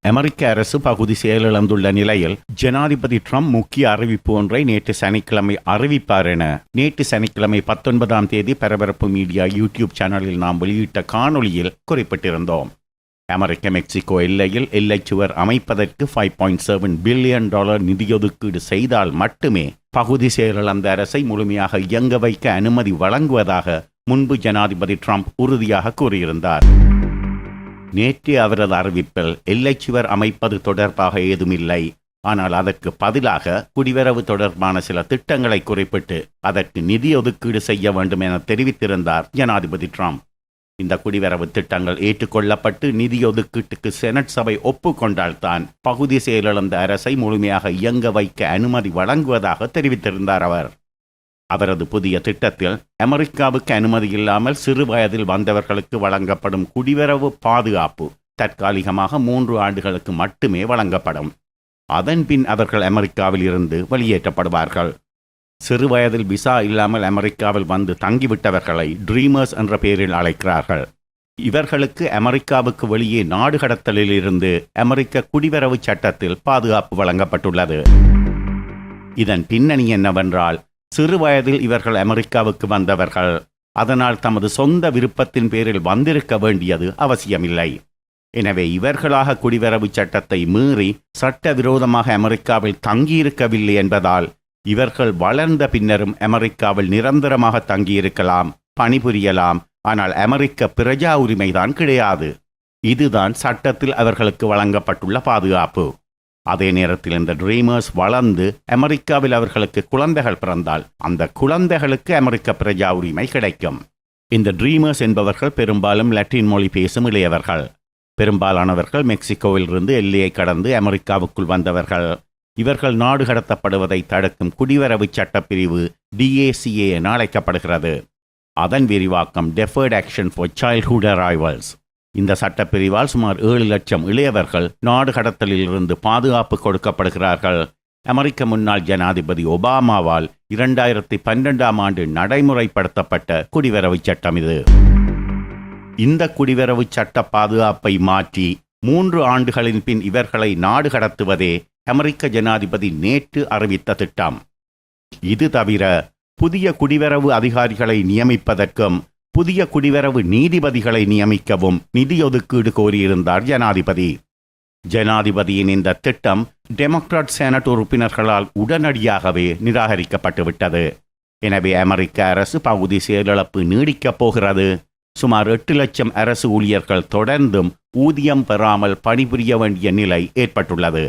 அமெரிக்க அரசு பகுதி செயலிழந்துள்ள நிலையில் ஜனாதிபதி ட்ரம்ப் முக்கிய அறிவிப்பு ஒன்றை நேற்று சனிக்கிழமை அறிவிப்பார் என நேற்று சனிக்கிழமை 19ஆம் தேதி பரபரப்பு மீடியா யூடியூப் சேனலில் நாம் வெளியிட்ட காணொளியில் குறிப்பிட்டிருந்தோம். அமெரிக்க மெக்சிகோ எல்லையில் எல்லைச்சுவர் அமைப்பதற்கு $5.7 பில்லியன் நிதியொதுக்கீடு செய்தால் மட்டுமே பகுதி செயலிழந்த அரசை முழுமையாக இயங்க வைக்க அனுமதி வழங்குவதாக முன்பு ஜனாதிபதி ட்ரம்ப் உறுதியாக கூறியிருந்தார். நேற்று அவரது அறிவிப்பில் எல்லைச்சுவர் அமைப்பது தொடர்பாக ஏதுமில்லை, ஆனால் அதற்கு பதிலாக குடிவரவு தொடர்பான சில திட்டங்களை குறிப்பிட்டு அதற்கு நிதி ஒதுக்கீடு செய்ய வேண்டும் என தெரிவித்திருந்தார் ஜனாதிபதி ட்ரம்ப். இந்த குடிவரவு திட்டங்கள் ஏற்றுக்கொள்ளப்பட்டு நிதி ஒதுக்கீட்டுக்கு செனட் சபை ஒப்புக்கொண்டால்தான் பகுதி செயலிழந்த அரசை முழுமையாக இயங்க வைக்க அனுமதி வழங்குவதாக தெரிவித்திருந்தார் அவர். அவரது புதிய திட்டத்தில் அமெரிக்காவுக்கு அனுமதி இல்லாமல் சிறு வயதில் வந்தவர்களுக்கு வழங்கப்படும் குடிவரவு பாதுகாப்பு தற்காலிகமாக 3 ஆண்டுகளுக்கு மட்டுமே வழங்கப்படும். அதன்பின் அவர்கள் அமெரிக்காவில் இருந்து வெளியேற்றப்படுவார்கள். சிறு வயதில் விசா இல்லாமல் அமெரிக்காவில் வந்து தங்கிவிட்டவர்களை ட்ரீமர்ஸ் என்ற பெயரில் அழைக்கிறார்கள். இவர்களுக்கு அமெரிக்காவுக்கு வெளியே நாடு கடத்தலில் இருந்து அமெரிக்க குடிவரவு சட்டத்தில் பாதுகாப்பு வழங்கப்பட்டுள்ளது. இதன் பின்னணி என்னவென்றால், சிறு வயதில் இவர்கள் அமெரிக்காவுக்கு வந்தவர்கள், அதனால் தமது சொந்த விருப்பத்தின் பேரில் வந்திருக்க வேண்டியது அவசியமில்லை. எனவே இவர்களாக குடிவரவு சட்டத்தை மீறி சட்டவிரோதமாக அமெரிக்காவில் தங்கியிருக்கவில்லை என்பதால் இவர்கள் வளர்ந்த பின்னரும் அமெரிக்காவில் நிரந்தரமாக தங்கியிருக்கலாம், பணிபுரியலாம். ஆனால் அமெரிக்க பிரஜா உரிமைதான் கிடையாது. இதுதான் சட்டத்தில் அவர்களுக்கு வழங்கப்பட்டுள்ள பாதுகாப்பு. அதே நேரத்தில் இந்த ட்ரீமர்ஸ் வளர்ந்து அமெரிக்காவில் அவர்களுக்கு குழந்தைகள் பிறந்தால் அந்த குழந்தைகளுக்கு அமெரிக்க பிரஜா உரிமை கிடைக்கும். இந்த ட்ரீமர்ஸ் என்பவர்கள் பெரும்பாலும் லத்தீன் மொழி பேசும் இளையவர்கள். பெரும்பாலானவர்கள் மெக்சிகோவில் இருந்து எல்லையை கடந்து அமெரிக்காவுக்குள் வந்தவர்கள். இவர்கள் நாடு கடத்தப்படுவதை தடுக்கும் குடிவரவு சட்டப்பிரிவு DACA என அழைக்கப்படுகிறது. அதன் விரிவாக்கம் deferred action for childhood arrivals. இந்த சட்டப்பிரிவால் சுமார் 7 லட்சம் இளையவர்கள் நாடு கடத்தலில் இருந்து பாதுகாப்பு கொடுக்கப்படுகிறார்கள். அமெரிக்க முன்னாள் ஜனாதிபதி ஒபாமாவால் 2012ஆம் ஆண்டு நடைமுறைப்படுத்தப்பட்ட குடிவரவு சட்டம் இது. இந்த குடிவரவு சட்ட பாதுகாப்பை மாற்றி 3 ஆண்டுகளின் பின் இவர்களை நாடு கடத்துவதே அமெரிக்க ஜனாதிபதி நேற்று அறிவித்த திட்டம். இது தவிர புதிய குடிவரவு அதிகாரிகளை நியமிப்பதற்கும் புதிய குடிவரவு நீதிபதிகளை நியமிக்கவும் நிதி ஒதுக்கீடு கோரியிருந்தார் ஜனாதிபதி. ஜனாதிபதியின் இந்த திட்டம் டெமோக்ராட் செனட் உறுப்பினர்களால் உடனடியாகவே நிராகரிக்கப்பட்டுவிட்டது. எனவே அமெரிக்க அரசு பகுதி செயலிழப்பு நீடிக்கப் போகிறது. சுமார் 8 லட்சம் அரசு ஊழியர்கள் தொடர்ந்தும் ஊதியம் பெறாமல் பணிபுரிய வேண்டிய நிலை ஏற்பட்டுள்ளது.